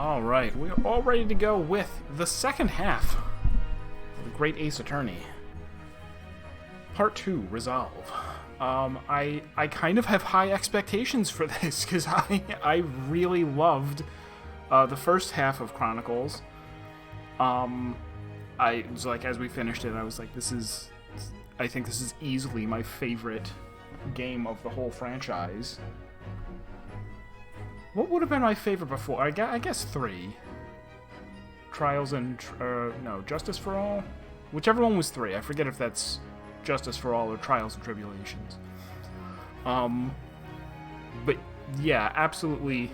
Alright, we're all ready to go with the second half of The Great Ace Attorney. Part 2, Resolve. I kind of have high expectations for this, because I really loved the first half of Chronicles. I was like, as we finished it, I was like, I think this is easily my favorite game of the whole franchise. What would have been my favorite before? I guess 3. Trials and... no, Justice for All? Whichever one was 3. I forget if that's Justice for All or Trials and Tribulations. But, yeah, absolutely...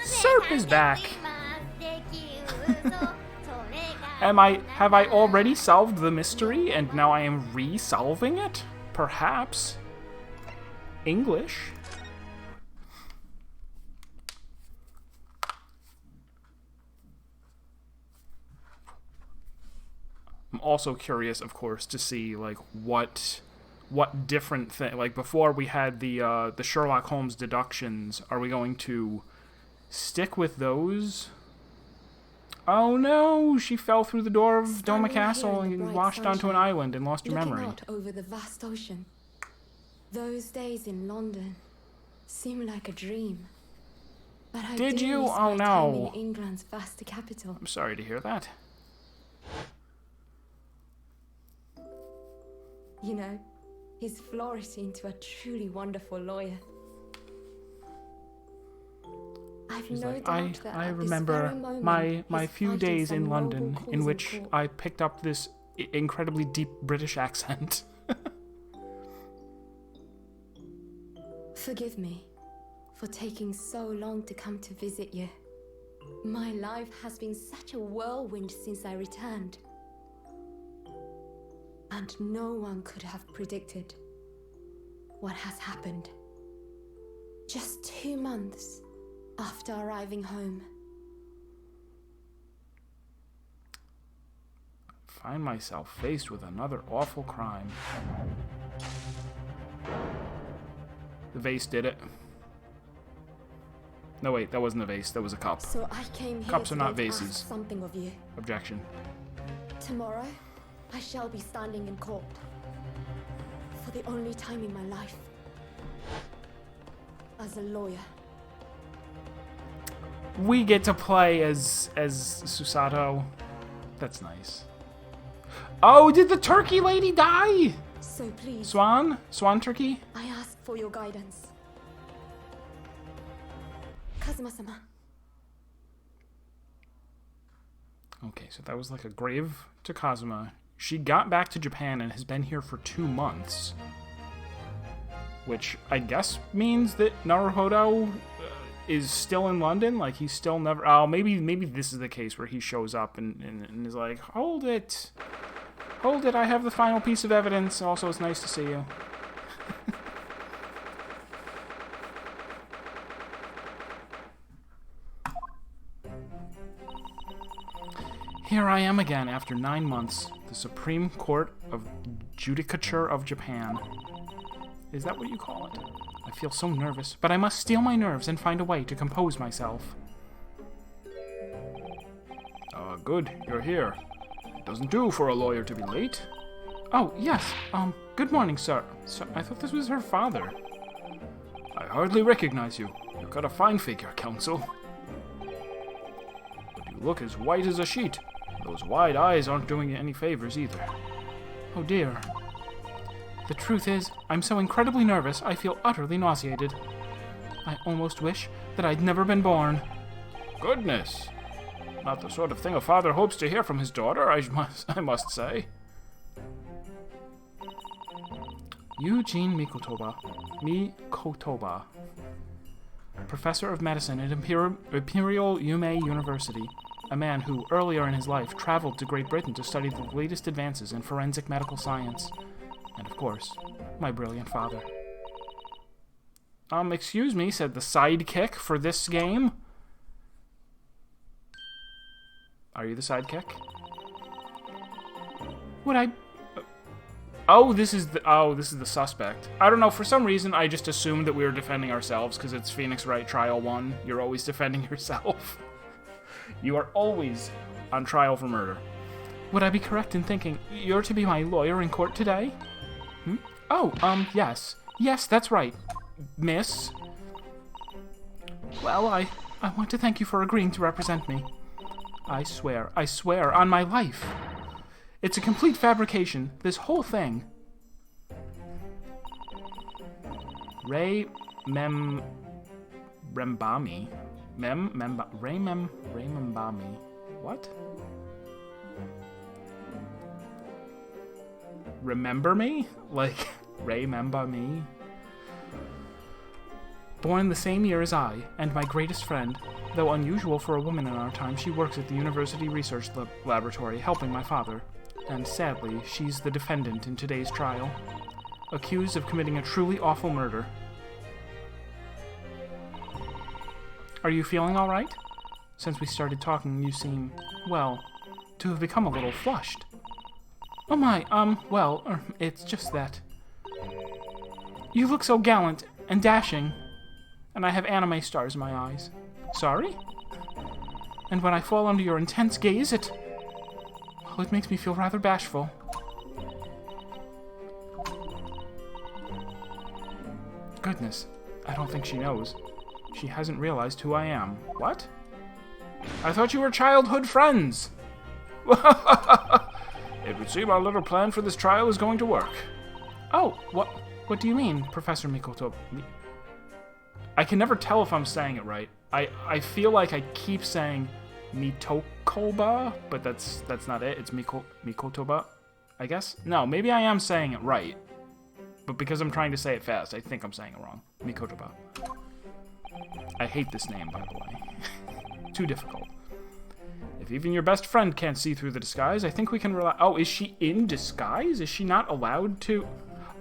Serp is back! Have I already solved the mystery, and now I am re-solving it? Perhaps. English. I'm also curious, of course, to see like what different thing. Like before, we had the Sherlock Holmes deductions. Are we going to stick with those? Oh no! She fell through the door of Doma Castle and washed onto an island and lost her memory. Out over the vast ocean. Those days in London seem like a dream. But I Did do you? miss Oh my time no! in England's vast capital. I'm sorry to hear that. You know, he's flourished into a truly wonderful lawyer. I've no doubt that I at this remember very moment, my he's few fighting days in some London noble in cause which court. I picked up this incredibly deep British accent. Forgive me for taking so long to come to visit you. My life has been such a whirlwind since I returned. And no one could have predicted what has happened. Just 2 months after arriving home. Find myself faced with another awful crime. The vase did it. No wait, that wasn't a vase, that was a cup. So I came here Cups are not today to vases. ask something of you. Objection. Tomorrow, I shall be standing in court. For the only time in my life. As a lawyer. We get to play as Susato. That's nice. Oh, did the turkey lady die? So please, Swan? Swan turkey? I ask for your guidance. Kazuma-sama. Okay, so that was like a grave to Kazuma. She got back to Japan and has been here for 2 months. Which I guess means that Naruhodo is still in London. Like, he's still never... Oh, maybe this is the case where he shows up and is like, Hold it! Hold it, I have the final piece of evidence. Also, it's nice to see you. Here I am again after 9 months. The Supreme Court of Judicature of Japan. Is that what you call it? I feel so nervous, but I must steel my nerves and find a way to compose myself. Good, you're here. It doesn't do for a lawyer to be late. Oh, yes, good morning, sir. Sir, I thought this was her father. I hardly recognize you. You've got a fine figure, counsel. But you look as white as a sheet. Those wide eyes aren't doing you any favors either. Oh dear. The truth is, I'm so incredibly nervous, I feel utterly nauseated. I almost wish that I'd never been born. Goodness. Not the sort of thing a father hopes to hear from his daughter, I must say. Eugene Mikotoba. Professor of medicine at Imperial Yume University. A man who, earlier in his life, traveled to Great Britain to study the latest advances in forensic medical science. And of course, my brilliant father. Excuse me, said the sidekick for this game. Are you the sidekick? Would I... Oh, this is the suspect. I don't know, for some reason I just assumed that we were defending ourselves because it's Phoenix Wright Trial 1. You're always defending yourself. You are always on trial for murder. Would I be correct in thinking you're to be my lawyer in court today? Oh, yes. Yes, that's right, miss. Well, I want to thank you for agreeing to represent me. I swear on my life. It's a complete fabrication, this whole thing. Ray Membami. Ray Membami. What? Remember me? Like, remember me? Born the same year as I, and my greatest friend. Though unusual for a woman in our time, she works at the University Research Laboratory, helping my father. And sadly, she's the defendant in today's trial, accused of committing a truly awful murder. Are you feeling all right? Since we started talking, you seem, well, to have become a little flushed. Oh my, it's just that. You look so gallant and dashing, and I have anime stars in my eyes. Sorry? And when I fall under your intense gaze, it makes me feel rather bashful. Goodness, I don't think she knows. She hasn't realized who I am. What? I thought you were childhood friends! It would seem our little plan for this trial is going to work. Oh, what do you mean, Professor Mikoto? I can never tell if I'm saying it right. I feel like I keep saying Mitokoba, but that's not it. It's Mikotoba, I guess? No, maybe I am saying it right. But because I'm trying to say it fast, I think I'm saying it wrong. Mikotoba. I hate this name, by the way. Too difficult. If even your best friend can't see through the disguise, I think we can rely... Oh, is she in disguise? Is she not allowed to...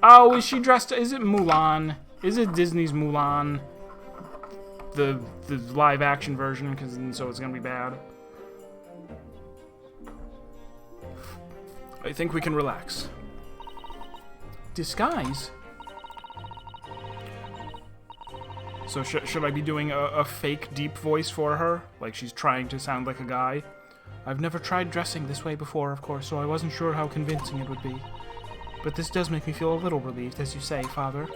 Oh, is she dressed... Is it Mulan? Is it Disney's Mulan? The live-action version, so it's gonna be bad. I think we can relax. Disguise? So should I be doing a fake deep voice for her? Like she's trying to sound like a guy? I've never tried dressing this way before, of course, so I wasn't sure how convincing it would be. But this does make me feel a little relieved, as you say, Father.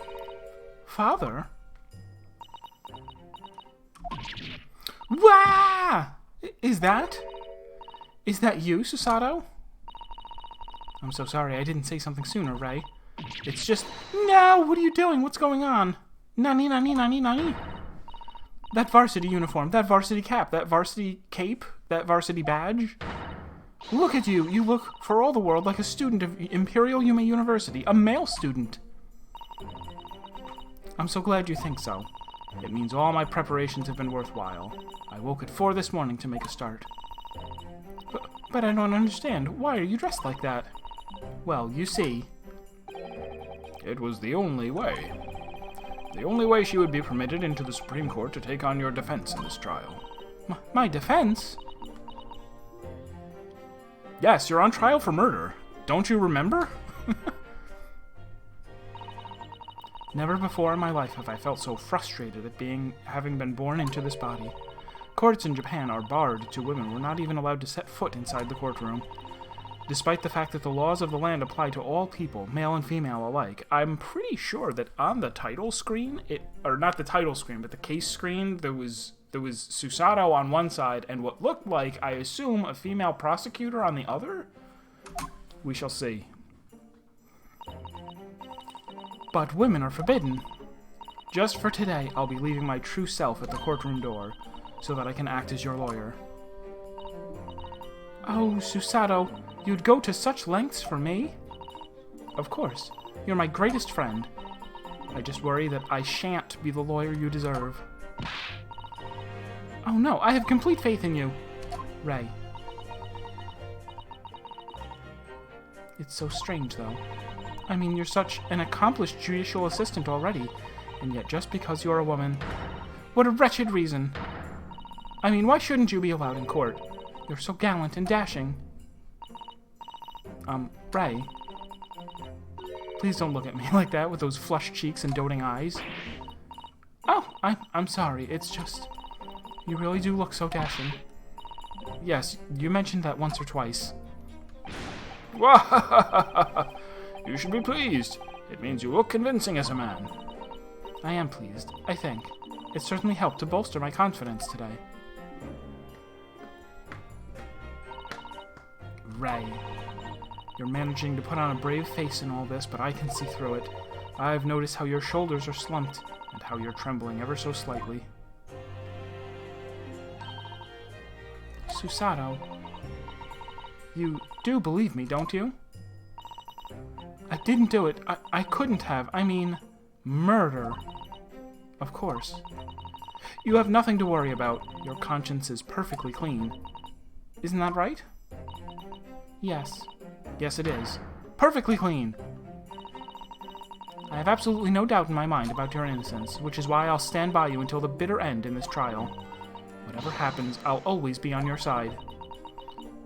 Father? Wah! Is that you, Susato? I'm so sorry, I didn't say something sooner, Ray. It's just... No! What are you doing? What's going on? Nani, nani, nani, nani? That varsity uniform, that varsity cap, that varsity cape, that varsity badge. Look at you. You look, for all the world, like a student of Imperial Yume University. A male student. I'm so glad you think so. It means all my preparations have been worthwhile. I woke at 4 this morning to make a start. But I don't understand. Why are you dressed like that? Well, you see... It was the only way. The only way she would be permitted into the Supreme Court to take on your defense in this trial. My defense? Yes, you're on trial for murder. Don't you remember? Never before in my life have I felt so frustrated at having been born into this body. Courts in Japan are barred to women. We're not even allowed to set foot inside the courtroom. Despite the fact that the laws of the land apply to all people, male and female alike, I'm pretty sure that on the title screen, or not the title screen, but the case screen, there was Susato on one side and what looked like, I assume, a female prosecutor on the other? We shall see. But women are forbidden. Just for today, I'll be leaving my true self at the courtroom door, so that I can act as your lawyer. Oh, Susato, you'd go to such lengths for me? Of course, you're my greatest friend. I just worry that I shan't be the lawyer you deserve. Oh no, I have complete faith in you. Ray. It's so strange, though. I mean, you're such an accomplished judicial assistant already, and yet just because you're a woman... What a wretched reason. I mean, why shouldn't you be allowed in court? You're so gallant and dashing. Ray. Please don't look at me like that with those flushed cheeks and doting eyes. Oh, I'm sorry. It's just... You really do look so dashing. Yes, you mentioned that once or twice. You should be pleased. It means you look convincing as a man. I am pleased, I think. It certainly helped to bolster my confidence today. Ray. You're managing to put on a brave face in all this, but I can see through it. I've noticed how your shoulders are slumped, and how you're trembling ever so slightly. Susato. You do believe me, don't you? I didn't do it. I couldn't have. I mean, murder. Of course. You have nothing to worry about. Your conscience is perfectly clean. Isn't that right? Yes. Yes, it is. Perfectly clean. I have absolutely no doubt in my mind about your innocence, which is why I'll stand by you until the bitter end in this trial. Whatever happens, I'll always be on your side.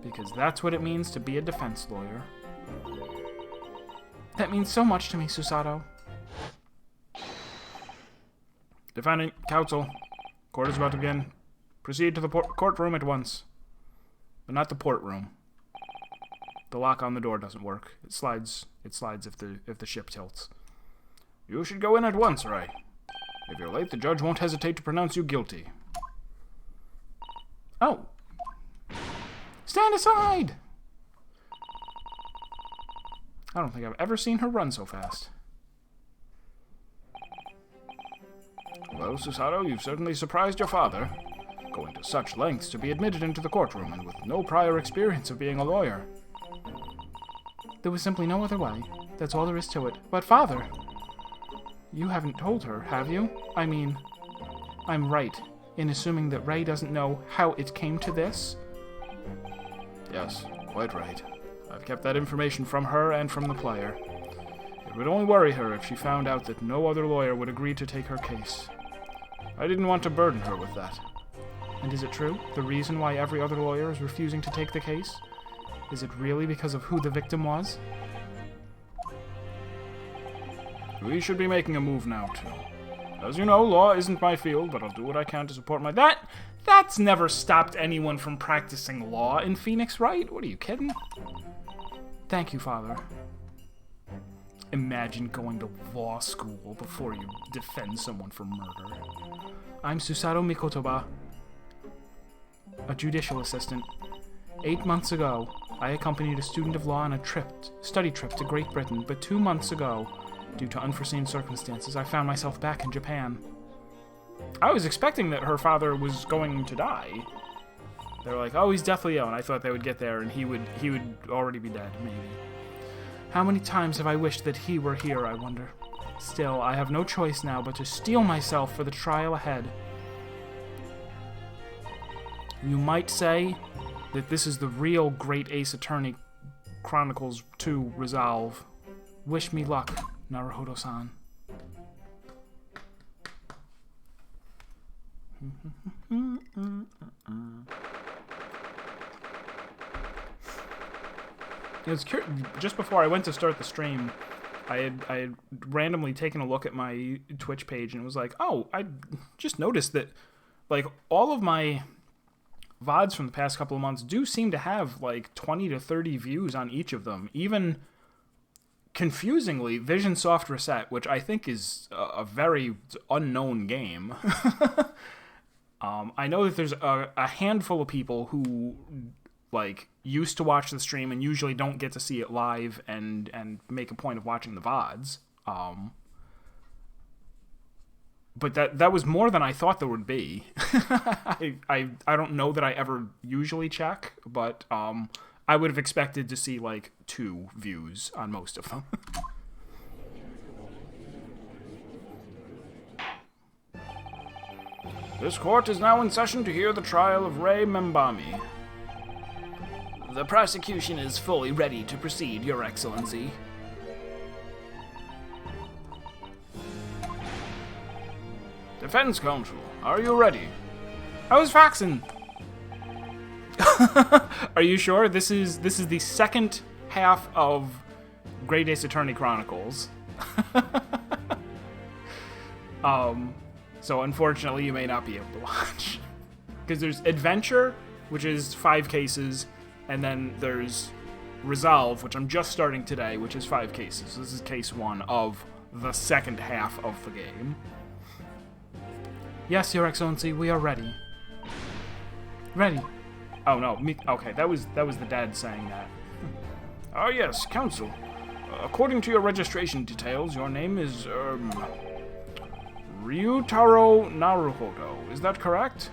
Because that's what it means to be a defense lawyer. That means so much to me, Susato. Defendant, counsel, court is about to begin. Proceed to the courtroom at once. But not the port room. The lock on the door doesn't work. It slides if the ship tilts. You should go in at once, Ray. If you're late, the judge won't hesitate to pronounce you guilty. Oh. Stand aside! I don't think I've ever seen her run so fast. Well, Susato, you've certainly surprised your father. Going to such lengths to be admitted into the courtroom and with no prior experience of being a lawyer. There was simply no other way. That's all there is to it. But, Father, you haven't told her, have you? I mean, I'm right in assuming that Ray doesn't know how it came to this? Yes, quite right. I've kept that information from her and from the player. It would only worry her if she found out that no other lawyer would agree to take her case. I didn't want to burden her with that. And is it true? The reason why every other lawyer is refusing to take the case? Is it really because of who the victim was? We should be making a move now, too. As you know, law isn't my field, but I'll do what I can to support my... That's never stopped anyone from practicing law in Phoenix, right? What are you kidding? Thank you, Father. Imagine going to law school before you defend someone for murder. I'm Susato Mikotoba, a judicial assistant. 8 months ago, I accompanied a student of law on a study trip to Great Britain, but 2 months ago, due to unforeseen circumstances, I found myself back in Japan. I was expecting that her father was going to die. They were like, oh, he's deathly ill, and I thought they would get there and he would already be dead, maybe. How many times have I wished that he were here, I wonder. Still, I have no choice now but to steel myself for the trial ahead. You might say that this is the real Great Ace Attorney Chronicles 2 Resolve. Wish me luck, Naruhodo-san. It was just before I went to start the stream, I had randomly taken a look at my Twitch page and it was like, oh, I just noticed that like all of my VODs from the past couple of months do seem to have like 20 to 30 views on each of them. Even confusingly, Vision Soft Reset, which I think is a very unknown game. I know that there's a handful of people who like used to watch the stream and usually don't get to see it live and make a point of watching the VODs. But that was more than I thought there would be. I don't know that I ever usually check, but I would have expected to see like 2 views on most of them. This court is now in session to hear the trial of Ray Membami. The prosecution is fully ready to proceed, Your Excellency. Defense counsel, are you ready? I was Foxen. Are you sure? This is the second half of Great Ace Attorney Chronicles. So unfortunately, you may not be able to watch. Because there's Adventure, which is 5 cases, and then there's Resolve, which I'm just starting today, which is 5 cases. So this is case 1 of the second half of the game. Yes, Your Excellency, we are ready. Ready. Oh no, okay, that was the dad saying that. Ah yes, Counsel. According to your registration details, your name is, Ryutaro Naruhodo. Is that correct?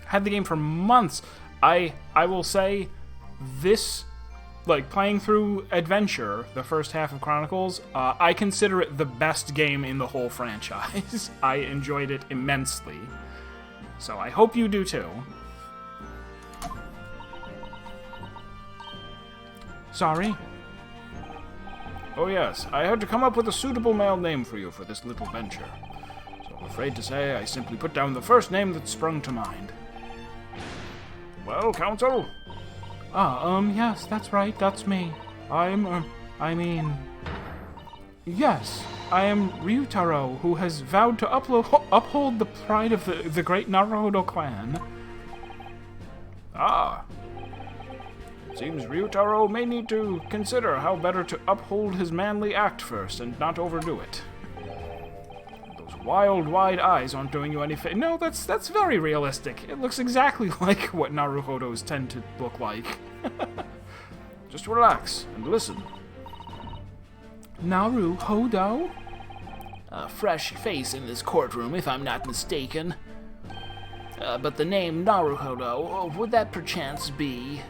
Had the game for months. I will say this, like, playing through Adventure, the first half of Chronicles, I consider it the best game in the whole franchise. I enjoyed it immensely. So I hope you do too. Sorry? Oh yes, I had to come up with a suitable male name for you for this little venture. So I'm afraid to say I simply put down the first name that sprung to mind. Well, Counsel? Yes, that's right, that's me. Yes, I am Ryutaro, who has vowed to uphold the pride of the great Naruhodo clan. Ah. It seems Ryutaro may need to consider how better to uphold his manly act first and not overdo it. Those wild, wide eyes aren't doing you any favor. No, that's very realistic. It looks exactly like what Naruhodos tend to look like. Just relax and listen. Naruhodo? A fresh face in this courtroom, if I'm not mistaken. But the name Naruhodo, would that perchance be...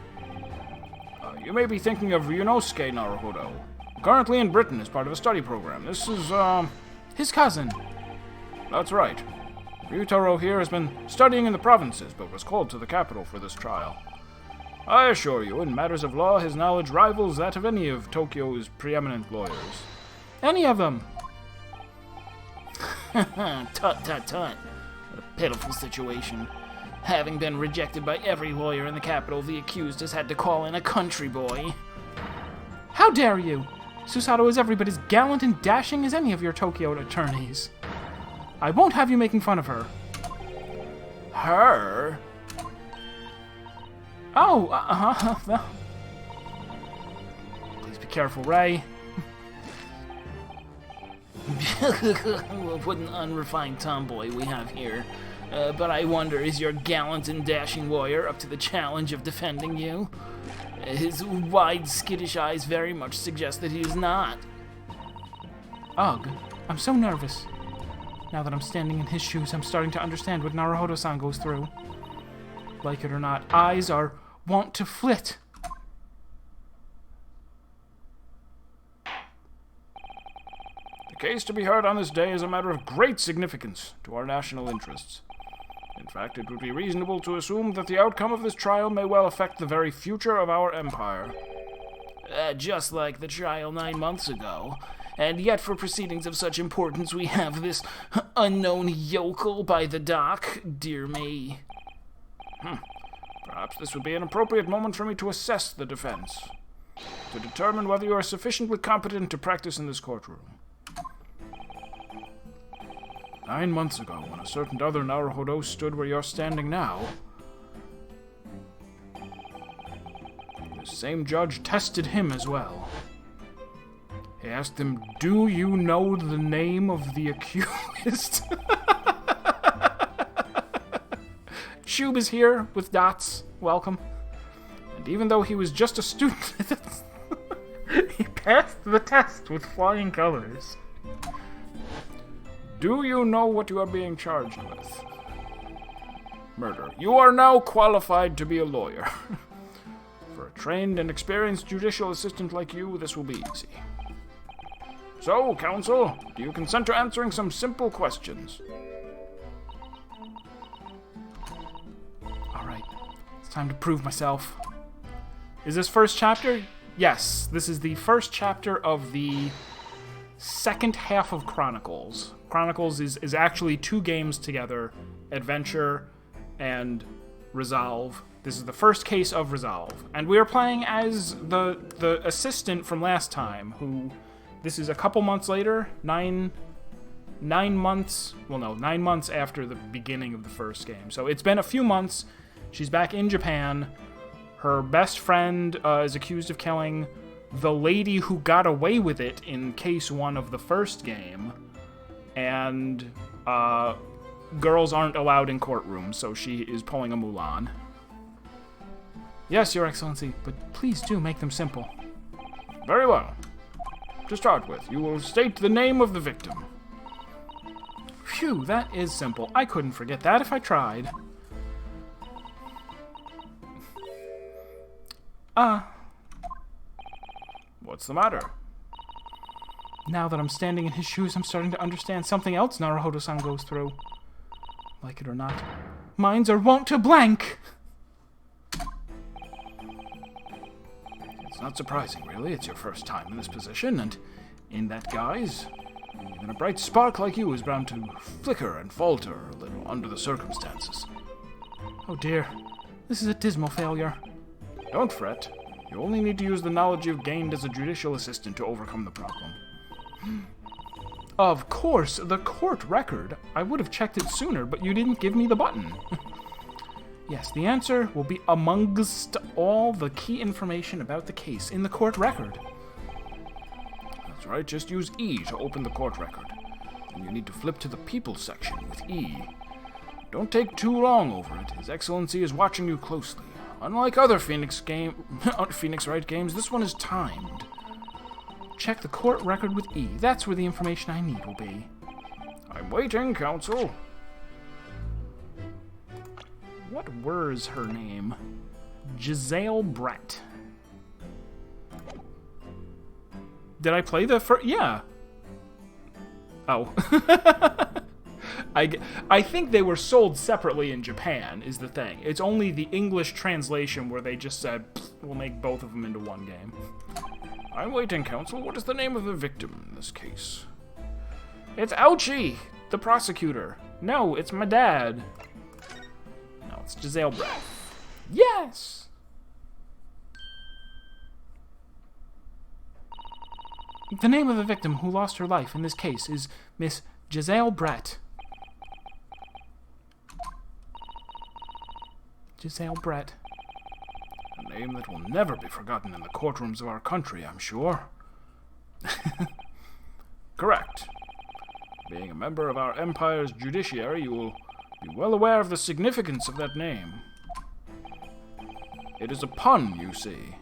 You may be thinking of Ryunosuke Naruhodo, currently in Britain as part of a study program. This is, his cousin. That's right. Ryutaro here has been studying in the provinces, but was called to the capital for this trial. I assure you, in matters of law, his knowledge rivals that of any of Tokyo's preeminent lawyers. Any of them. Tut, tut, tut. What a pitiful situation. Having been rejected by every lawyer in the capital, the accused has had to call in a country boy. How dare you! Susato is every bit as gallant and dashing as any of your Tokyo attorneys. I won't have you making fun of her. Her? Oh, Please be careful, Ray. What an unrefined tomboy we have here. But I wonder, is your gallant and dashing lawyer up to the challenge of defending you? His wide, skittish eyes very much suggest that he is not. Ugh, I'm so nervous. Now that I'm standing in his shoes, I'm starting to understand what Naruhodo-san goes through. Like it or not, eyes are wont to flit. The case to be heard on this day is a matter of great significance to our national interests. In fact, it would be reasonable to assume that the outcome of this trial may well affect the very future of our empire. Just like the trial 9 months ago. And yet for proceedings of such importance we have this unknown yokel by the dock. Dear me. Perhaps this would be an appropriate moment for me to assess the defense, to determine whether you are sufficiently competent to practice in this courtroom. 9 months ago, when a certain other Naruhodo stood where you're standing now, the same judge tested him as well. He asked him, "Do you know the name of the accused?" Shub is here with dots. Welcome. And even though he was just a student, he passed the test with flying colors. Do you know what you are being charged with? Murder. You are now qualified to be a lawyer. For a trained and experienced judicial assistant like you, this will be easy. So, counsel, do you consent to answering some simple questions? Alright, it's time to prove myself. Is this first chapter? Yes, this is the first chapter of the second half of Chronicles. Chronicles is actually 2 games together, Adventure and Resolve. This is the first case of Resolve, and we are playing as the assistant from last time, who, this is a couple months later, 9 months after the beginning of the first game. So it's been a few months. She's back in Japan. Her best friend is accused of killing the lady who got away with it in case 1 of the first game, and girls aren't allowed in courtrooms, so she is pulling a Mulan. Yes, Your Excellency, but please do make them simple. Very well. To start with, you will state the name of the victim. Phew, that is simple. I couldn't forget that if I tried. What's the matter? Now that I'm standing in his shoes, I'm starting to understand something else Naruhodo-san goes through. Like it or not, minds are wont to blank! It's not surprising, really. It's your first time in this position, and in that guise, even a bright spark like you is bound to flicker and falter a little under the circumstances. Oh dear, this is a dismal failure. Don't fret. You only need to use the knowledge you've gained as a judicial assistant to overcome the problem. Of course, the court record. I would have checked it sooner, but you didn't give me the button. Yes, the answer will be amongst all the key information about the case in the court record. That's right, just use E to open the court record. And you need to flip to the People section with E. Don't take too long over it. His Excellency is watching you closely. Unlike other Phoenix Wright games, this one is timed. Check the court record with E. That's where the information I need will be. I'm waiting, Counsel. What was her name? Giselle Brett. Did I play the first? Yeah. Oh. I think they were sold separately in Japan, is the thing. It's only the English translation where they just said, we'll make both of them into one game. I'm waiting, Counsel. What is the name of the victim in this case? It's Ouchie, the prosecutor. No, it's my dad. No, it's Giselle Brett. Yes! The name of the victim who lost her life in this case is Miss Giselle Brett. Giselle Brett. A name that will never be forgotten in the courtrooms of our country, I'm sure. Correct. Being a member of our empire's judiciary, you will be well aware of the significance of that name. It is a pun, you see.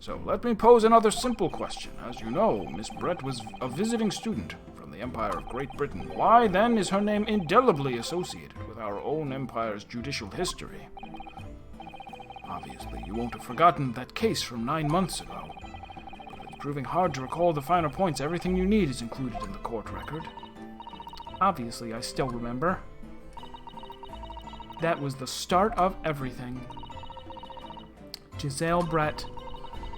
So let me pose another simple question. As you know, Miss Brett was a visiting student from the Empire of Great Britain. Why, then, is her name indelibly associated with our own empire's judicial history? Obviously, you won't have forgotten that case from 9 months ago. But it's proving hard to recall the finer points. Everything you need is included in the court record. Obviously, I still remember. That was the start of everything. Giselle Brett.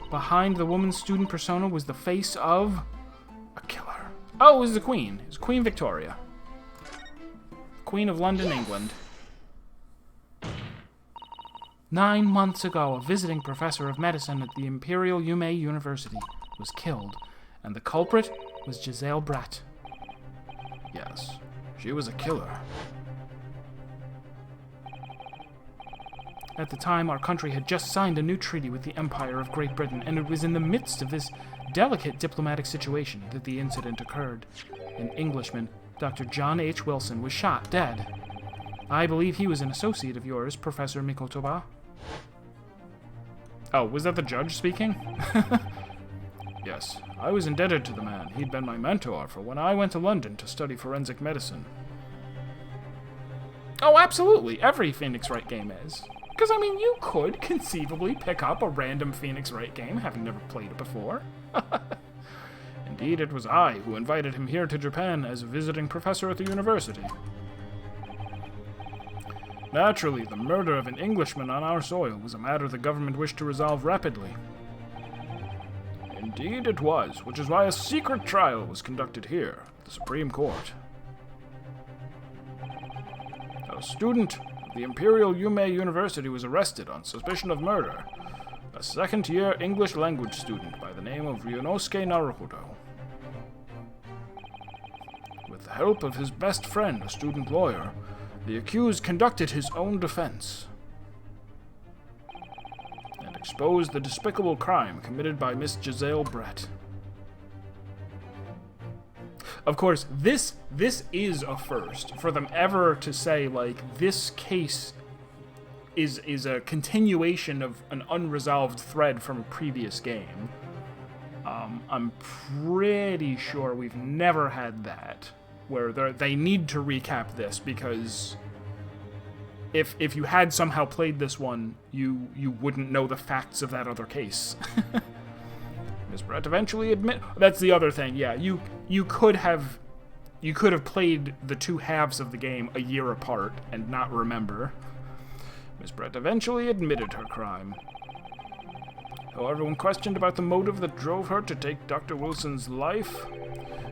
Behind the woman student persona was the face of a killer. Oh, it was the Queen. It was Queen Victoria. Queen of London, England. 9 months ago, a visiting professor of medicine at the Imperial Yume University was killed, and the culprit was Giselle Brett. Yes, she was a killer. At the time, our country had just signed a new treaty with the Empire of Great Britain, and it was in the midst of this delicate diplomatic situation that the incident occurred. An Englishman, Dr. John H. Wilson, was shot dead. I believe he was an associate of yours, Professor Mikotoba. Oh, was that the judge speaking? Yes, I was indebted to the man. He'd been my mentor for when I went to London to study forensic medicine. Oh, absolutely. Every Phoenix Wright game is. Because, I mean, you could conceivably pick up a random Phoenix Wright game, having never played it before. Indeed, it was I who invited him here to Japan as a visiting professor at the university. Naturally, the murder of an Englishman on our soil was a matter the government wished to resolve rapidly. Indeed it was, which is why a secret trial was conducted here, at the Supreme Court. A student of the Imperial Yume University was arrested on suspicion of murder. A second-year English language student by the name of Ryunosuke Naruhodo. With the help of his best friend, a student lawyer, the accused conducted his own defense and exposed the despicable crime committed by Miss Giselle Brett. Of course, this is a first for them ever to say, like, this case is a continuation of an unresolved thread from a previous game. I'm pretty sure we've never had that, where they need to recap this, because if you had somehow played this one, you wouldn't know the facts of that other case. Miss Brett eventually that's the other thing, yeah, you could have played the two halves of the game a year apart and not remember. Miss Brett eventually admitted her crime. However, when questioned about the motive that drove her to take Dr. Wilson's life,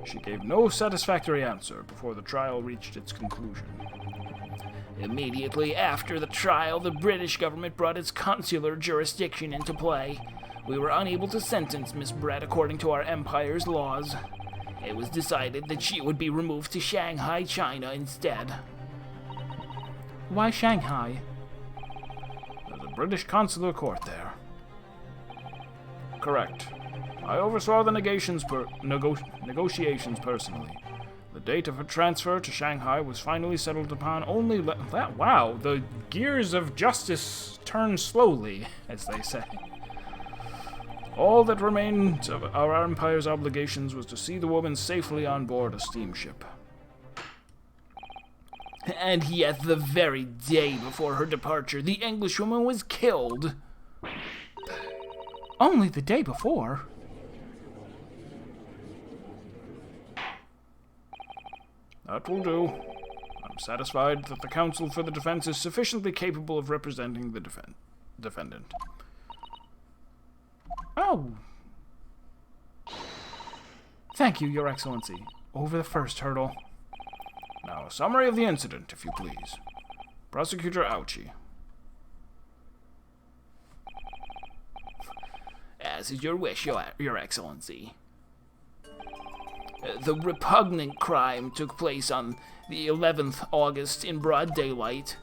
she gave no satisfactory answer before the trial reached its conclusion. Immediately after the trial, the British government brought its consular jurisdiction into play. We were unable to sentence Miss Brett according to our empire's laws. It was decided that she would be removed to Shanghai, China instead. Why Shanghai? There's a British consular court there. Correct. I oversaw the negotiations personally. The date of her transfer to Shanghai was finally settled upon only wow, the gears of justice turn slowly, as they say. All that remained of our empire's obligations was to see the woman safely on board a steamship. And yet, the very day before her departure, the Englishwoman was killed. Only the day before? That will do. I'm satisfied that the counsel for the defense is sufficiently capable of representing the defendant. Oh. Thank you, Your Excellency. Over the first hurdle. Now, a summary of the incident, if you please. Prosecutor Ouchi. As is your wish, Your Excellency. The repugnant crime took place on the 11th August in broad daylight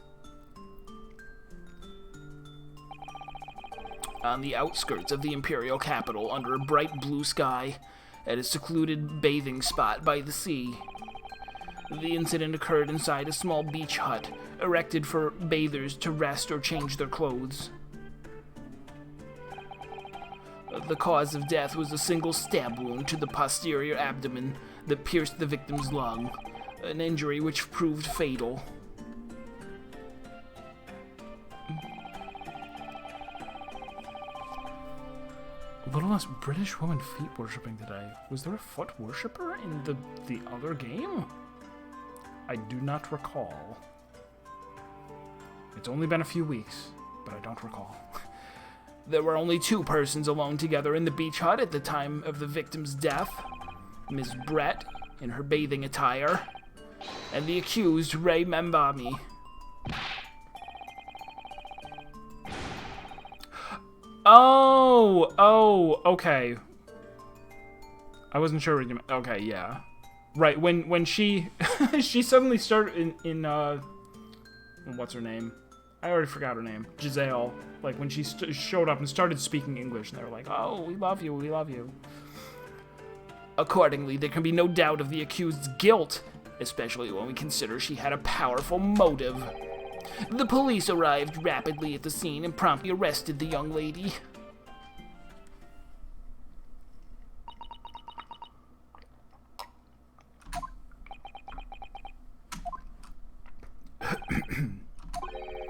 on the outskirts of the imperial capital under a bright blue sky at a secluded bathing spot by the sea. The incident occurred inside a small beach hut erected for bathers to rest or change their clothes. The cause of death was a single stab wound to the posterior abdomen that pierced the victim's lung, an injury which proved fatal. A little less British woman feet worshipping today. Was there a foot worshipper in the other game? I do not recall. It's only been a few weeks, but I don't recall. There were only two persons alone together in the beach hut at the time of the victim's death. Ms. Brett, in her bathing attire, and the accused, Ray Membami. Oh, okay. I wasn't sure what you meant. Okay, yeah. Right, when she she suddenly started in what's her name? I already forgot her name. Giselle. Like, when she showed up and started speaking English, and they were like, oh, we love you, we love you. Accordingly, there can be no doubt of the accused's guilt, especially when we consider she had a powerful motive. The police arrived rapidly at the scene and promptly arrested the young lady.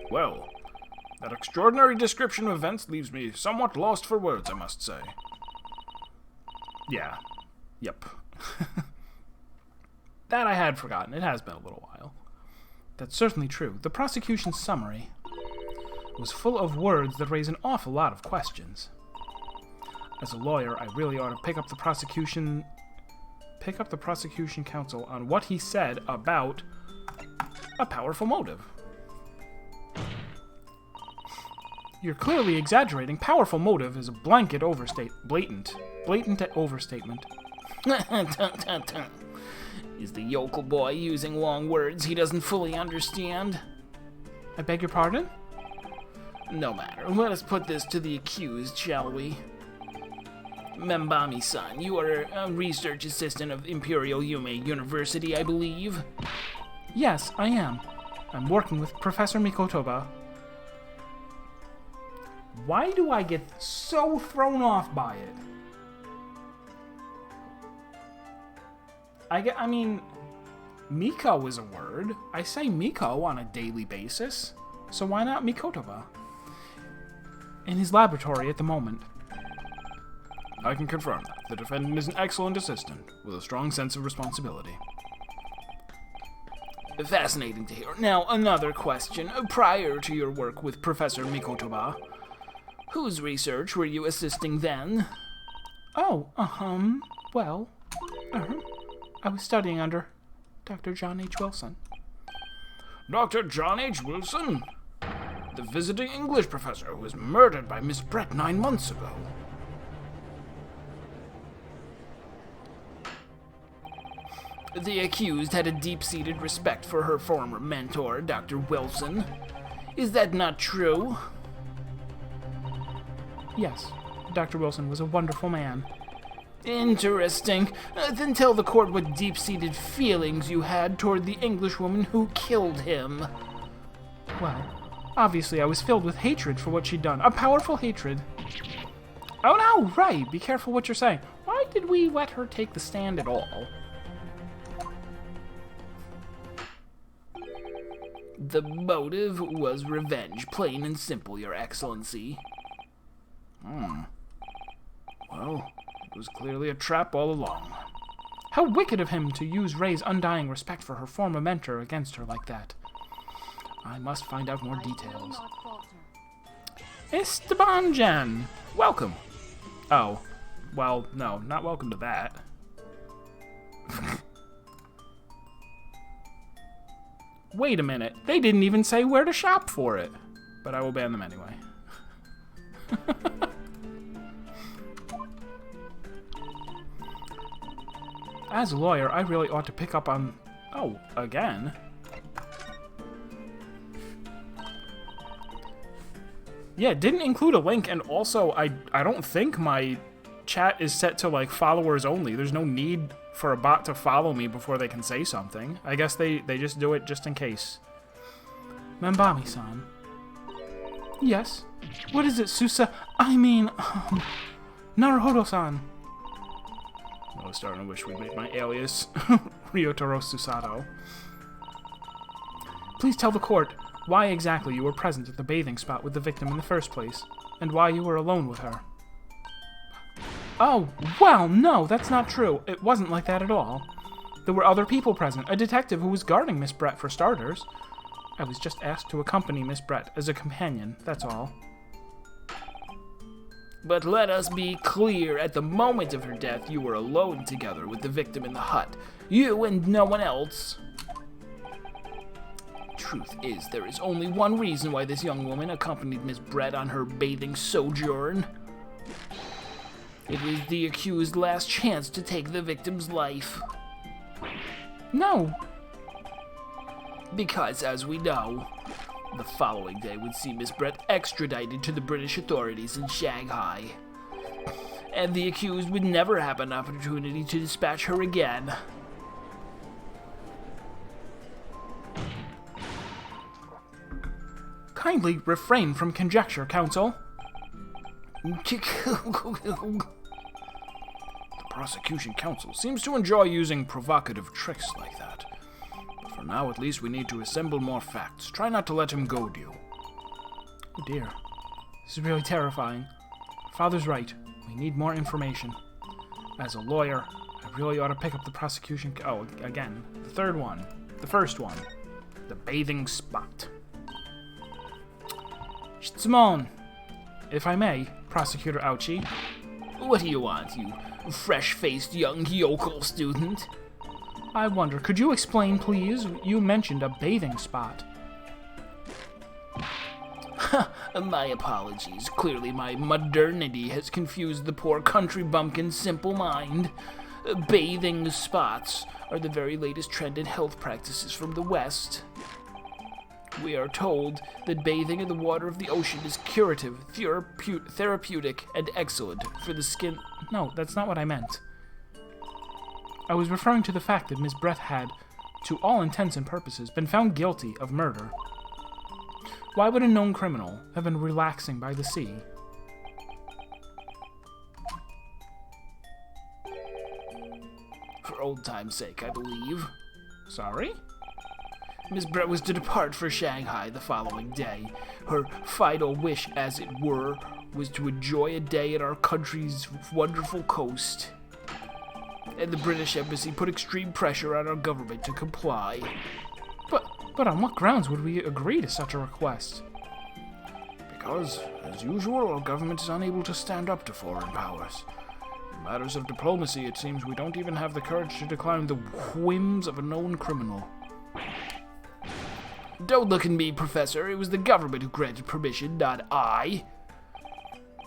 Well, that extraordinary description of events leaves me somewhat lost for words, I must say. Yeah. Yep. That I had forgotten. It has been a little while. That's certainly true. The prosecution's summary was full of words that raise an awful lot of questions. As a lawyer, I really ought to pick up the prosecution counsel on what he said about a powerful motive. You're clearly exaggerating. Powerful motive is a blatant overstatement. Is the yokel boy using long words he doesn't fully understand? I beg your pardon? No matter. Let us put this to the accused, shall we? Membami-san, you are a research assistant of Imperial Yume University, I believe? Yes, I am. I'm working with Professor Mikotoba. Why do I get so thrown off by it? I mean, Miko is a word. I say Miko on a daily basis, so why not Mikotoba? In his laboratory at the moment. I can confirm that. The defendant is an excellent assistant, with a strong sense of responsibility. Fascinating to hear. Now, another question. Prior to your work with Professor Mikotoba, whose research were you assisting then? Oh, well, I was studying under Dr. John H. Wilson. Dr. John H. Wilson? The visiting English professor who was murdered by Miss Brett 9 months ago. The accused had a deep-seated respect for her former mentor, Dr. Wilson. Is that not true? Yes, Dr. Wilson was a wonderful man. Interesting. Then tell the court what deep-seated feelings you had toward the Englishwoman who killed him. Well, obviously I was filled with hatred for what she'd done. A powerful hatred. Oh no, right, be careful what you're saying. Why did we let her take the stand at all? The motive was revenge, plain and simple, Your Excellency. Well, it was clearly a trap all along. How wicked of him to use Ray's undying respect for her former mentor against her like that. I must find out more details. Esteban Jen! Welcome. Oh, well, no, not welcome to that. Wait a minute, they didn't even say where to shop for it. But I will ban them anyway. As a lawyer, I really ought to pick up on... Oh, again? Yeah, it didn't include a link, and also, I don't think my chat is set to, like, followers only. There's no need for a bot to follow me before they can say something. I guess they just do it just in case. Membami-san. Yes? What is it, Naruhodo-san. I was starting to wish we'd made my alias Ryotaro Susato. Please tell the court why exactly you were present at the bathing spot with the victim in the first place, and why you were alone with her. Oh, well, no, that's not true. It wasn't like that at all. There were other people present, a detective who was guarding Miss Brett for starters. I was just asked to accompany Miss Brett as a companion, that's all. But let us be clear, at the moment of her death, you were alone together with the victim in the hut. You and no one else. Truth is, there is only one reason why this young woman accompanied Miss Brett on her bathing sojourn. It was the accused's last chance to take the victim's life. No. Because, as we know, the following day would see Miss Brett extradited to the British authorities in Shanghai. And the accused would never have an opportunity to dispatch her again. Kindly refrain from conjecture, counsel. The prosecution counsel seems to enjoy using provocative tricks like that. But for now, at least, we need to assemble more facts. Try not to let him goad you. Oh dear. This is really terrifying. Father's right. We need more information. As a lawyer, I really ought to pick up the prosecution... Oh, again. The third one. The first one. The bathing spot. Shitsumon. If I may, Prosecutor Ouchi. What do you want, you fresh-faced young yokel student? I wonder, could you explain, please? You mentioned a bathing spot. My apologies. Clearly my modernity has confused the poor country bumpkin's simple mind. Bathing spots are the very latest trend in health practices from the West. We are told that bathing in the water of the ocean is curative, therapeutic, and excellent for the skin. No, that's not what I meant. I was referring to the fact that Miss Brett had, to all intents and purposes, been found guilty of murder. Why would a known criminal have been relaxing by the sea? For old time's sake, I believe. Sorry? Miss Brett was to depart for Shanghai the following day. Her final wish, as it were, was to enjoy a day at our country's wonderful coast. And the British Embassy put extreme pressure on our government to comply. But on what grounds would we agree to such a request? Because, as usual, our government is unable to stand up to foreign powers. In matters of diplomacy, it seems we don't even have the courage to decline the whims of a known criminal. Don't look at me, Professor. It was the government who granted permission, not I.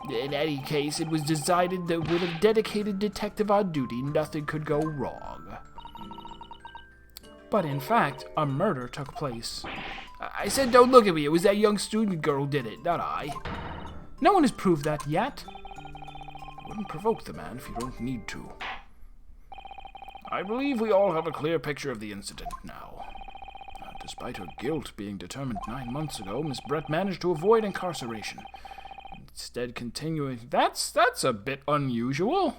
In any case, it was decided that with a dedicated detective on duty, nothing could go wrong. But in fact, a murder took place. I said don't look at me. It was that young student girl who did it, not I. No one has proved that yet. Wouldn't provoke the man if you don't need to. I believe we all have a clear picture of the incident now. Despite her guilt being determined 9 months ago, Miss Brett managed to avoid incarceration. Instead, continuing... That's a bit unusual.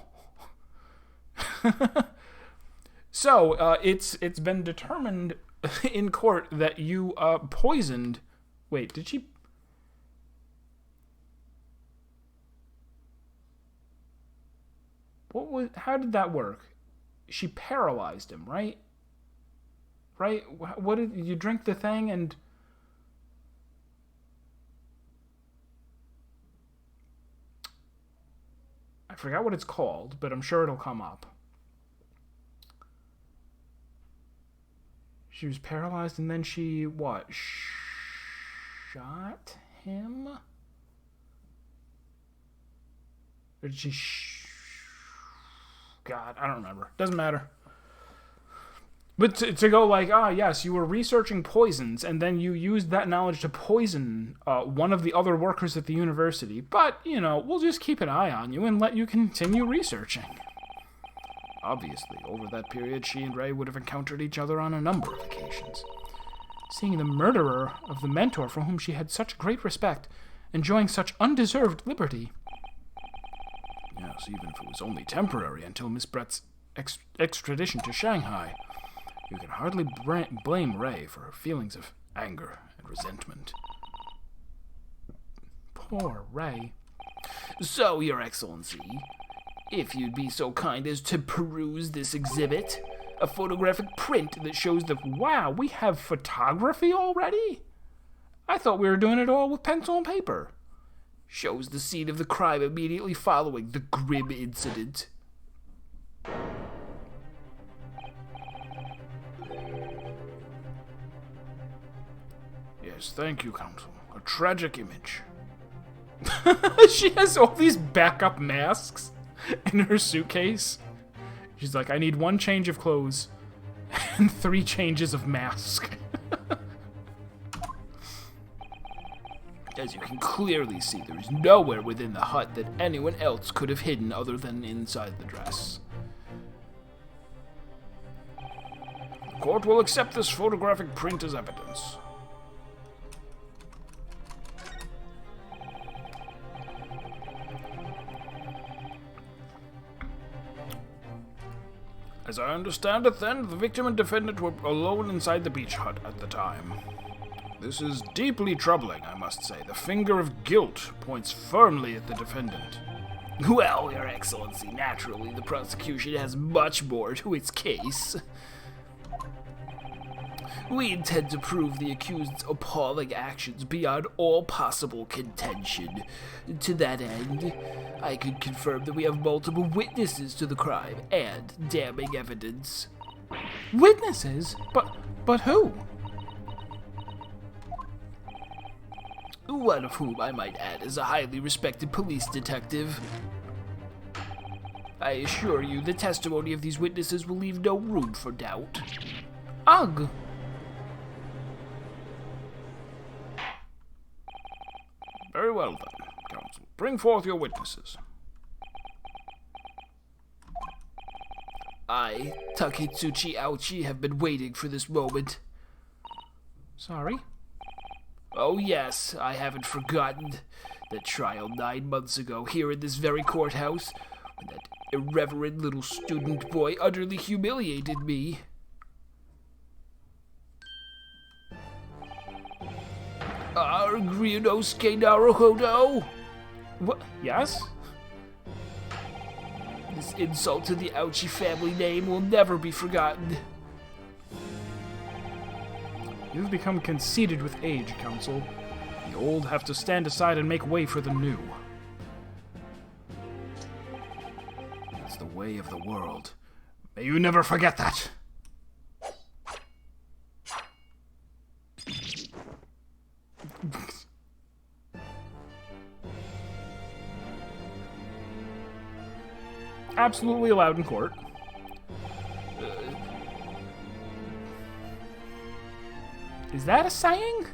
So, it's been determined in court that you poisoned... Wait, did she... How did that work? She paralyzed him, right? Right? What did you drink the thing and... I forgot what it's called, but I'm sure it'll come up. She was paralyzed and then she, what? Shot him? Or did she God, I don't remember. Doesn't matter. But to go like, yes, you were researching poisons, and then you used that knowledge to poison one of the other workers at the university. But, we'll just keep an eye on you and let you continue researching. Obviously, over that period, she and Ray would have encountered each other on a number of occasions. Seeing the murderer of the mentor for whom she had such great respect, enjoying such undeserved liberty. Yes, even if it was only temporary until Miss Brett's extradition to Shanghai. You can hardly blame Ray for her feelings of anger and resentment. Poor Ray. So, Your Excellency, if you'd be so kind as to peruse this exhibit, a photographic print that shows the... Wow, we have photography already? I thought we were doing it all with pencil and paper. Shows the scene of the crime immediately following the grim incident. Yes, thank you, Counsel. A tragic image. She has all these backup masks in her suitcase. She's like, I need 1 change of clothes and 3 changes of mask. As you can clearly see, there is nowhere within the hut that anyone else could have hidden other than inside the dress. The court will accept this photographic print as evidence. As I understand it then, the victim and defendant were alone inside the beach hut at the time. This is deeply troubling, I must say. The finger of guilt points firmly at the defendant. Well, Your Excellency, naturally the prosecution has much more to its case. We intend to prove the accused's appalling actions beyond all possible contention. To that end, I can confirm that we have multiple witnesses to the crime and damning evidence. Witnesses? But who? One of whom, I might add, is a highly respected police detective. I assure you, the testimony of these witnesses will leave no room for doubt. Ugh! Very well then, counsel. Bring forth your witnesses. I, Taketsuchi Ouchi, have been waiting for this moment. Sorry? Oh yes, I haven't forgotten that trial 9 months ago here in this very courthouse, when that irreverent little student boy utterly humiliated me. Ryunosuke Naruhodo? What? Yes? This insult to the Ouchi family name will never be forgotten. You've become conceited with age, counsel. The old have to stand aside and make way for the new. It's the way of the world. May you never forget that! Absolutely allowed in court. Is that a saying?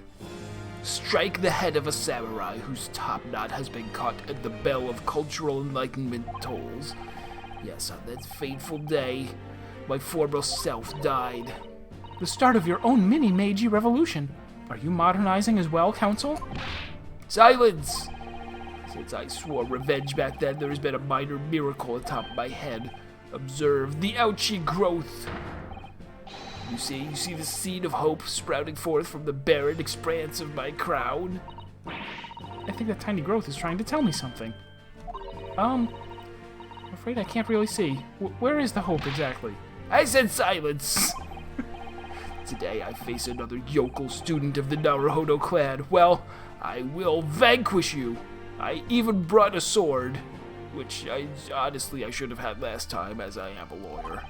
Strike the head of a samurai whose top knot has been caught and the bell of cultural enlightenment tolls. Yes, on that fateful day, my former self died. The start of your own mini Meiji revolution. Are you modernizing as well, counsel? Silence! Since I swore revenge back then, there has been a minor miracle atop my head. Observe the Ouchi growth. You see the seed of hope sprouting forth from the barren expanse of my crown? I think that tiny growth is trying to tell me something. I'm afraid I can't really see. Where is the hope exactly? I said silence! Today I face another yokel student of the Naruhodo clan. Well, I will vanquish you. I even brought a sword, which I should have had last time, as I am a lawyer.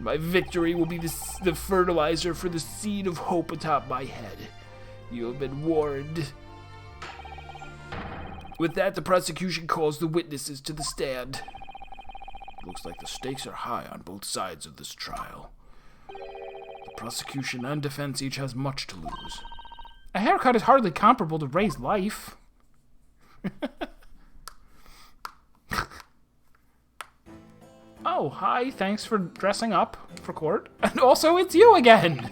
My victory will be the fertilizer for the seed of hope atop my head. You have been warned. With that, the prosecution calls the witnesses to the stand. Looks like the stakes are high on both sides of this trial. The prosecution and defense each has much to lose. A haircut is hardly comparable to Ray's life. Oh, hi, thanks for dressing up for court. And also, it's you again!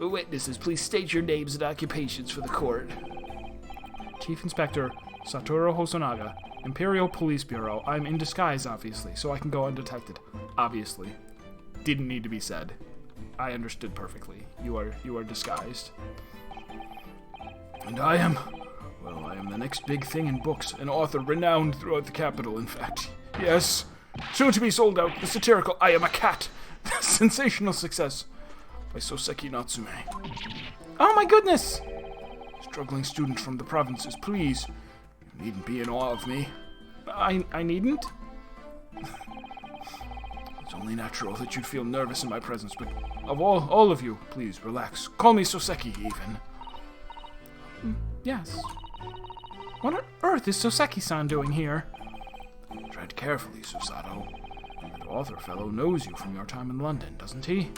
Witnesses, please state your names and occupations for the court. Chief Inspector Satoru Hosonaga, Imperial Police Bureau. I'm in disguise, obviously, so I can go undetected. Obviously. Didn't need to be said. I understood perfectly. You are disguised. And I am the next big thing in books, an author renowned throughout the capital, in fact. Yes, soon to be sold out, the satirical I Am a Cat, sensational success by Soseki Natsume. Oh my goodness! Struggling student from the provinces, please, you needn't be in awe of me. I needn't? It's only natural that you'd feel nervous in my presence, but of all of you, please, relax. Call me Soseki, even. Yes. What on earth is Soseki-san doing here? Tread carefully, Susato. That author fellow knows you from your time in London, doesn't he?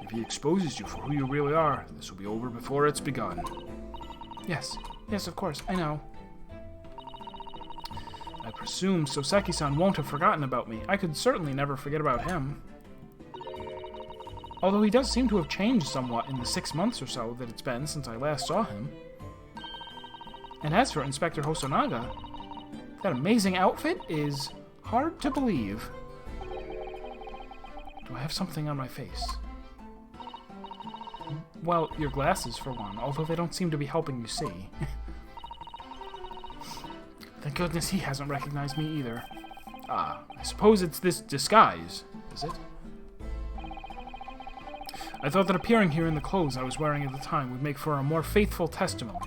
If he exposes you for who you really are, this will be over before it's begun. Yes, of course, I know. I presume Soseki-san won't have forgotten about me. I could certainly never forget about him. Although he does seem to have changed somewhat in the 6 months or so that it's been since I last saw him. And as for Inspector Hosonaga, that amazing outfit is hard to believe. Do I have something on my face? Well, your glasses, for one, although they don't seem to be helping you see. Thank goodness he hasn't recognized me either. Ah, I suppose it's this disguise, is it? I thought that appearing here in the clothes I was wearing at the time would make for a more faithful testimony.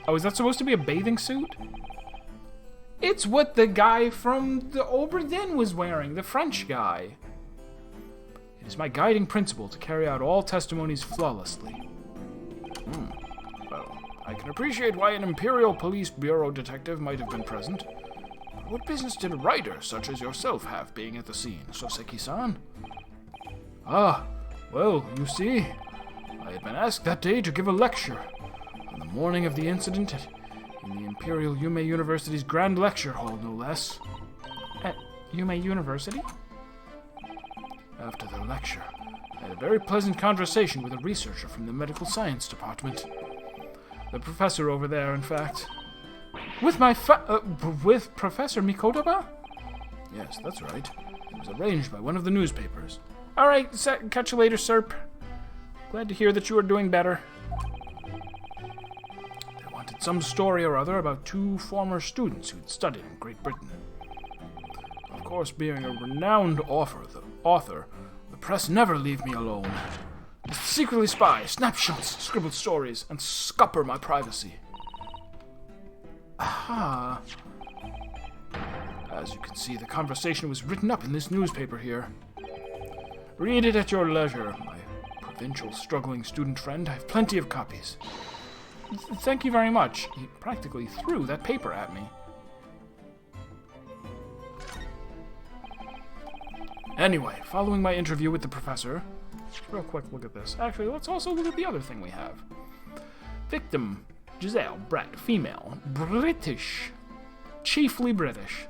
Oh, is that supposed to be a bathing suit? It's what the guy from the Oberdin was wearing, the French guy. It is my guiding principle to carry out all testimonies flawlessly. Well, I can appreciate why an Imperial Police Bureau detective might have been present. But what business did a writer such as yourself have being at the scene, Soseki-san? Ah, well, you see, I had been asked that day to give a lecture on the morning of the incident in the Imperial Yume University's Grand Lecture Hall, no less. At Yume University? After the lecture, I had a very pleasant conversation with a researcher from the Medical Science Department. The professor over there, in fact. With with Professor Mikotoba? Yes, that's right. It was arranged by one of the newspapers. All right, catch you later, Serp. Glad to hear that you are doing better. They wanted some story or other about two former students who'd studied in Great Britain. Of course, being a renowned author, the press never leave me alone. They secretly spy, snapshots, scribbled stories, and scupper my privacy. Ah. As you can see, the conversation was written up in this newspaper here. Read it at your leisure, my provincial struggling student friend. I have plenty of copies. Thank you very much. He practically threw that paper at me. Anyway, following my interview with the professor... Real quick, look at this. Actually, let's also look at the other thing we have. Victim, Giselle Brett, female, British, chiefly British.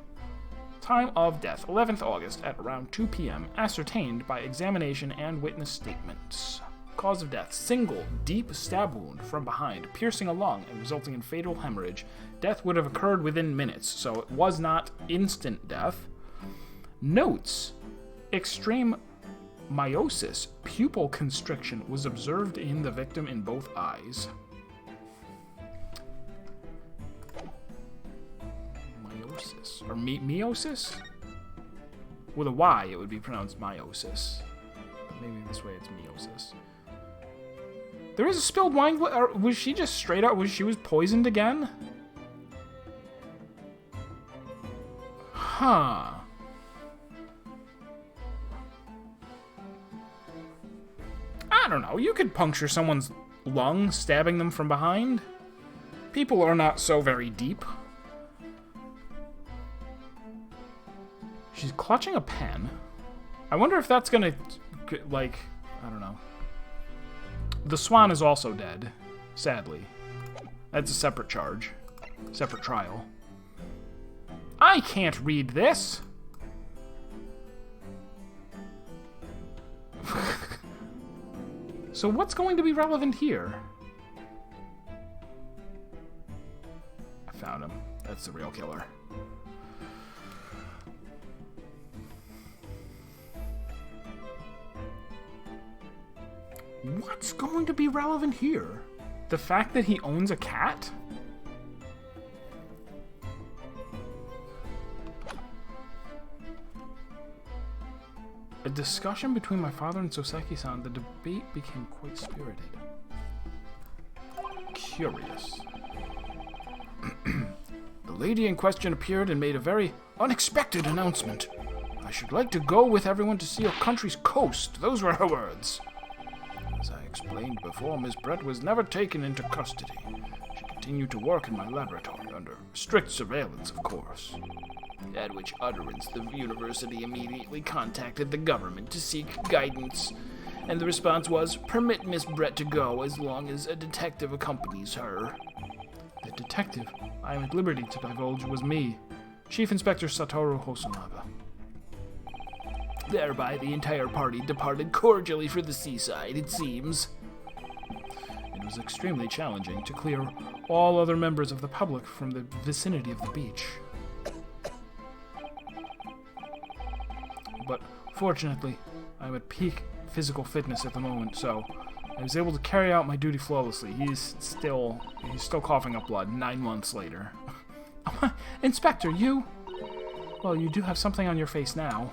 Time of death, 11th August at around 2 p.m., ascertained by examination and witness statements. Cause of death, single, deep stab wound from behind, piercing a lung and resulting in fatal hemorrhage. Death would have occurred within minutes, so it was not instant death. Notes, extreme meiosis, pupil constriction was observed in the victim in both eyes. Meiosis, or meiosis? With a Y, it would be pronounced meiosis. But maybe this way it's meiosis. There is a spilled wine. Or was she just straight up? She was poisoned again? Huh. I don't know. You could puncture someone's lung, stabbing them from behind. People are not so very deep. She's clutching a pen. I wonder if that's gonna, like, I don't know. The Swan is also dead, sadly. That's a separate charge. Separate trial. I can't read this! So what's going to be relevant here? I found him. That's the real killer. What's going to be relevant here? The fact that he owns a cat? A discussion between my father and Soseki-san, the debate became quite spirited. Curious. The lady in question appeared and made a very unexpected announcement. I should like to go with everyone to see our country's coast. Those were her words. As I explained before, Miss Brett was never taken into custody. She continued to work in my laboratory under strict surveillance, of course. At which utterance, the university immediately contacted the government to seek guidance, and the response was, permit Miss Brett to go as long as a detective accompanies her. The detective I am at liberty to divulge was me, Chief Inspector Satoru Hosonaga. Thereby, the entire party departed cordially for the seaside, it seems. It was extremely challenging to clear all other members of the public from the vicinity of the beach. But fortunately, I'm at peak physical fitness at the moment, so I was able to carry out my duty flawlessly. He's still coughing up blood 9 months later. Inspector, you? Well, you do have something on your face now.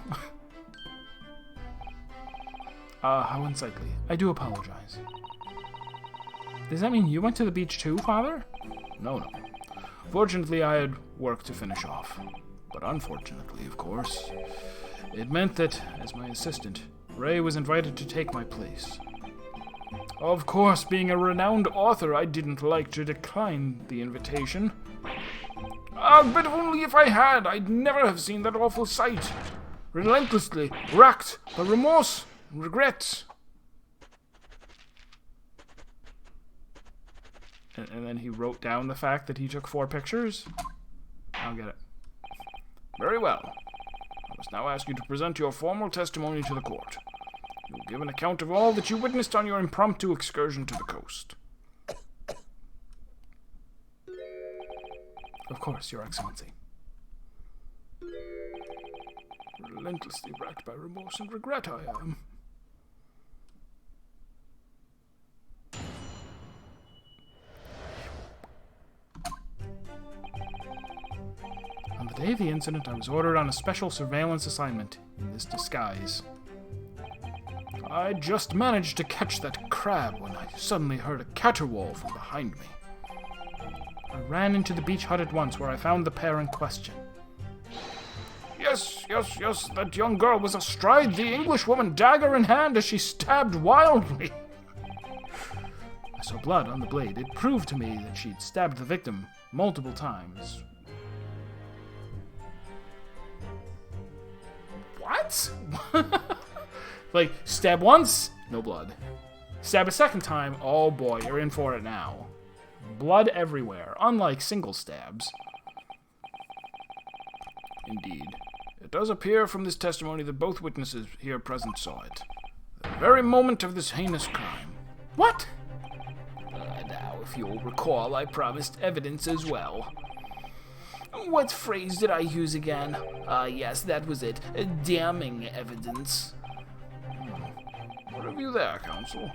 How unsightly. I do apologize. Does that mean you went to the beach too, Father? No. Fortunately, I had work to finish off. But unfortunately, of course, it meant that, as my assistant, Ray was invited to take my place. Of course, being a renowned author, I didn't like to decline the invitation. But only if I had, I'd never have seen that awful sight. Relentlessly racked by remorse and regret. And then he wrote down the fact that he took 4 pictures? I'll get it. Very well. I must now ask you to present your formal testimony to the court. You will give an account of all that you witnessed on your impromptu excursion to the coast. Of course, Your Excellency. Relentlessly racked by remorse and regret I am. On the day of the incident, I was ordered on a special surveillance assignment in this disguise. I just managed to catch that crab when I suddenly heard a caterwaul from behind me. I ran into the beach hut at once, where I found the pair in question. Yes, that young girl was astride the Englishwoman, dagger in hand, as she stabbed wildly. I saw blood on the blade. It proved to me that she'd stabbed the victim multiple times. What? Like, stab once, no blood. Stab a second time, oh boy, you're in for it now. Blood everywhere, unlike single stabs. Indeed. It does appear from this testimony that both witnesses here present saw it. The very moment of this heinous crime. What? Now, if you'll recall, I promised evidence as well. What phrase did I use again? Yes, that was it. Damning evidence. What have you there, Counsel?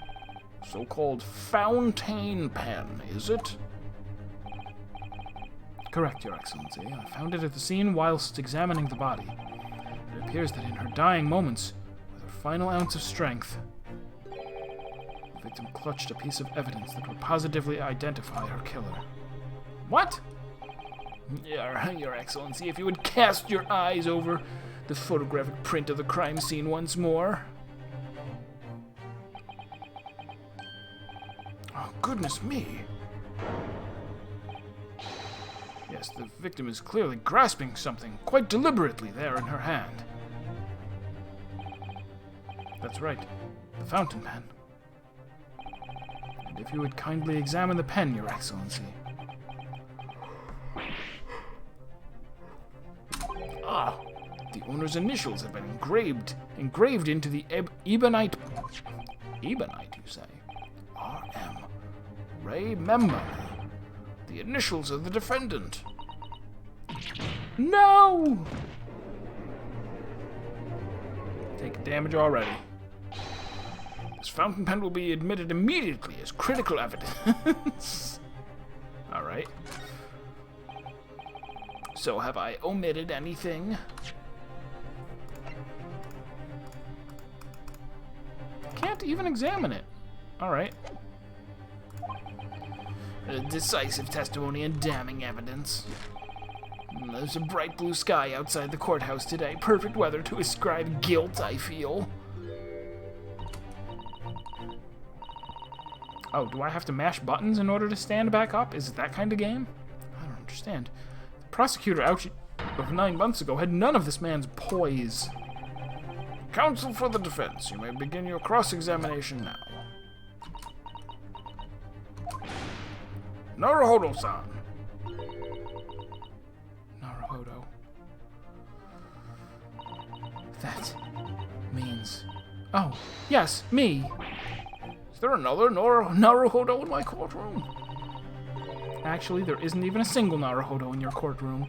So-called fountain pen, is it? Correct, Your Excellency. I found it at the scene whilst examining the body. It appears that in her dying moments, with her final ounce of strength, the victim clutched a piece of evidence that would positively identify her killer. What? Your Excellency, if you would cast your eyes over the photographic print of the crime scene once more. Oh, goodness me. Yes, the victim is clearly grasping something quite deliberately there in her hand. That's right, the fountain pen. And if you would kindly examine the pen, Your Excellency. Ah, the owner's initials have been engraved into the ebonite, you say? R.M. Remember, the initials of the defendant. No! Taking damage already. This fountain pen will be admitted immediately as critical evidence. Alright. So have I omitted anything? Can't even examine it. Alright. Decisive testimony and damning evidence. There's a bright blue sky outside the courthouse today. Perfect weather to ascribe guilt, I feel. Oh, do I have to mash buttons in order to stand back up? Is it that kind of game? I don't understand. The prosecutor of 9 months ago had none of this man's poise. Counsel for the defense, you may begin your cross-examination now. Naruhodo-san. Naruhodo. That means... Oh, yes, me. Is there another Naruhodo in my courtroom? Actually, there isn't even a single Naruhodo in your courtroom.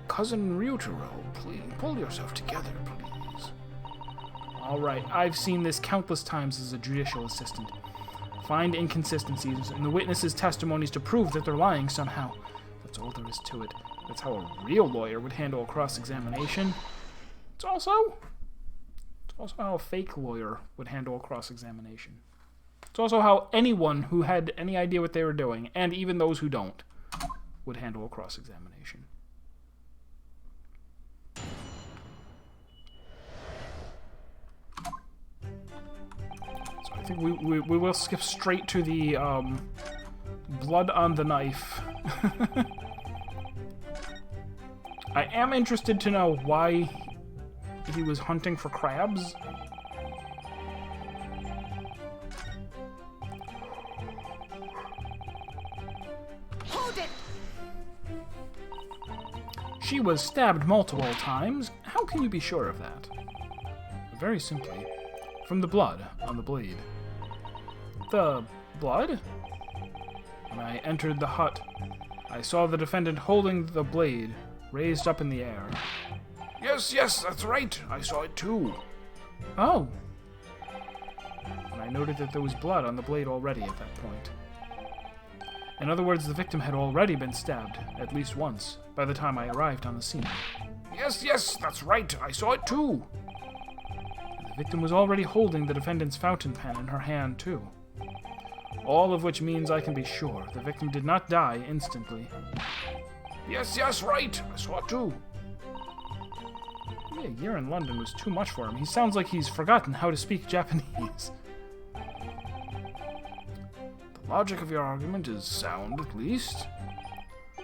Cousin Ryutaro, please pull yourself together, please. Alright, I've seen this countless times as a judicial assistant. Find inconsistencies in the witnesses' testimonies to prove that they're lying somehow. That's all there is to it. That's how a real lawyer would handle a cross-examination. It's also how a fake lawyer would handle a cross-examination. It's also how anyone who had any idea what they were doing, and even those who don't, would handle a cross-examination. think we will skip straight to the blood on the knife. I am interested to know why he was hunting for crabs. Hold it! She was stabbed multiple times. How can you be sure of that? Very simply, from the blood on the blade. The blood? When I entered the hut, I saw the defendant holding the blade raised up in the air. Yes, that's right. I saw it too. Oh. And I noted that there was blood on the blade already at that point. In other words, the victim had already been stabbed, at least once, by the time I arrived on the scene. Yes, that's right. I saw it too. The victim was already holding the defendant's fountain pen in her hand, too. All of which means I can be sure the victim did not die instantly. Yes, right. I saw it too. Yeah, a year in London was too much for him. He sounds like he's forgotten how to speak Japanese. The logic of your argument is sound, at least.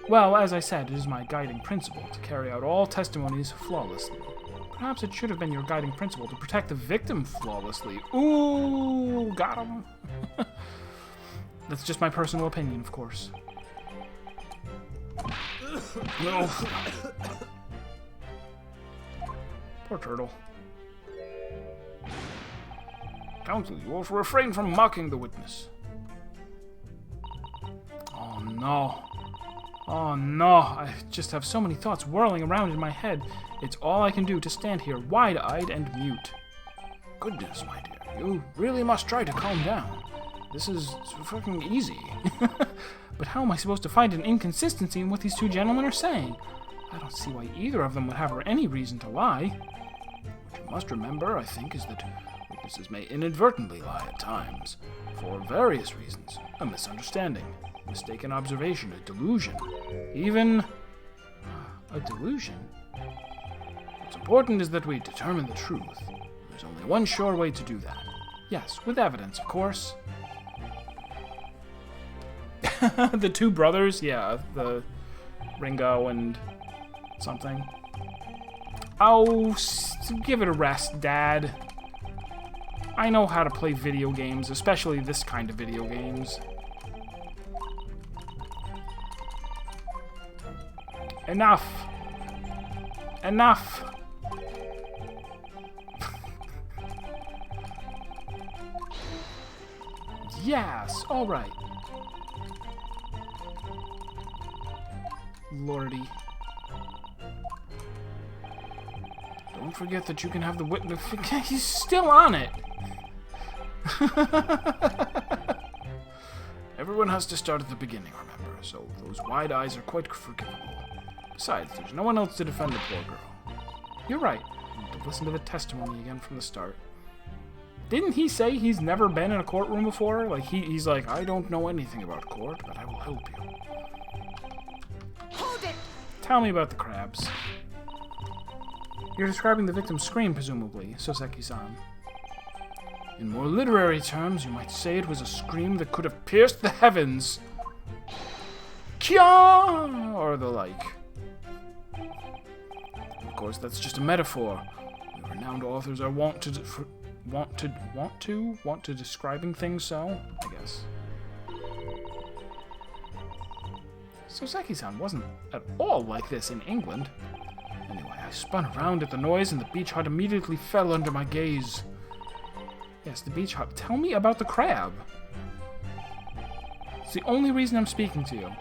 Well, as I said, it is my guiding principle to carry out all testimonies flawlessly. Perhaps it should have been your guiding principle to protect the victim flawlessly. Ooh, got him. That's just my personal opinion, of course. No. Poor turtle. Counsel, you will refrain from mocking the witness. Oh no. Oh no. I just have so many thoughts whirling around in my head. It's all I can do to stand here wide-eyed and mute. Goodness, my dear, you really must try to calm down. This is fucking easy. But how am I supposed to find an inconsistency in what these two gentlemen are saying? I don't see why either of them would have any reason to lie. What you must remember, I think, is that witnesses may inadvertently lie at times, for various reasons. A misunderstanding, mistaken observation, a delusion, even a delusion? What's important is that we determine the truth. There's only one sure way to do that. Yes, with evidence, of course. The two brothers, yeah, the Ringo and something. Oh, give it a rest, Dad. I know how to play video games, especially this kind of video games. Enough. Enough. Yes, all right. Lordy. Don't forget that you can have the witness. He's still on it. Everyone has to start at the beginning, remember, so those wide eyes are quite forgivable. Besides, there's no one else to defend the poor girl. You're right. I need to listen to the testimony again from the start. Didn't he say he's never been in a courtroom before? Like, he's like, I don't know anything about court, but I will help you. Hold it! Tell me about the crabs. You're describing the victim's scream, presumably, Soseki-san. In more literary terms, you might say it was a scream that could have pierced the heavens. Kya! Or the like. Of course, that's just a metaphor. The renowned authors are wont to describing things so, I guess. Soseki-san wasn't at all like this in England. Anyway, I spun around at the noise and the beach hut immediately fell under my gaze. Yes, the beach hut. Tell me about the crab. It's the only reason I'm speaking to you.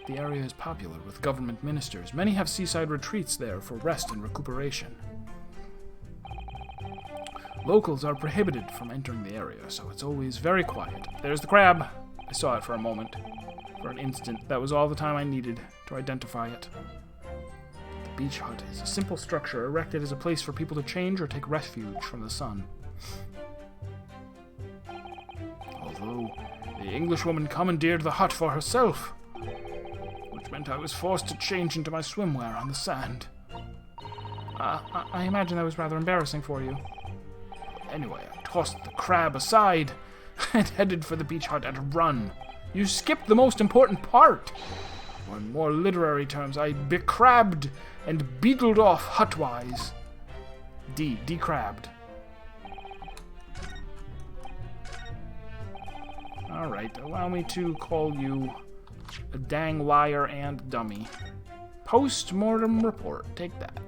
The area is popular with government ministers. Many have seaside retreats there for rest and recuperation. Locals are prohibited from entering the area, so it's always very quiet. There's the crab. I saw it for a moment. For an instant. That was all the time I needed to identify it. The beach hut is a simple structure erected as a place for people to change or take refuge from the sun. Although the Englishwoman commandeered the hut for herself, which meant I was forced to change into my swimwear on the sand. I imagine that was rather embarrassing for you. Anyway, I tossed the crab aside and headed for the beach hut at a run. You skipped the most important part. Or in more literary terms, I becrabbed and beetled off hutwise. Decrabbed. Alright, allow me to call you a dang liar and dummy. Post-mortem report. Take that.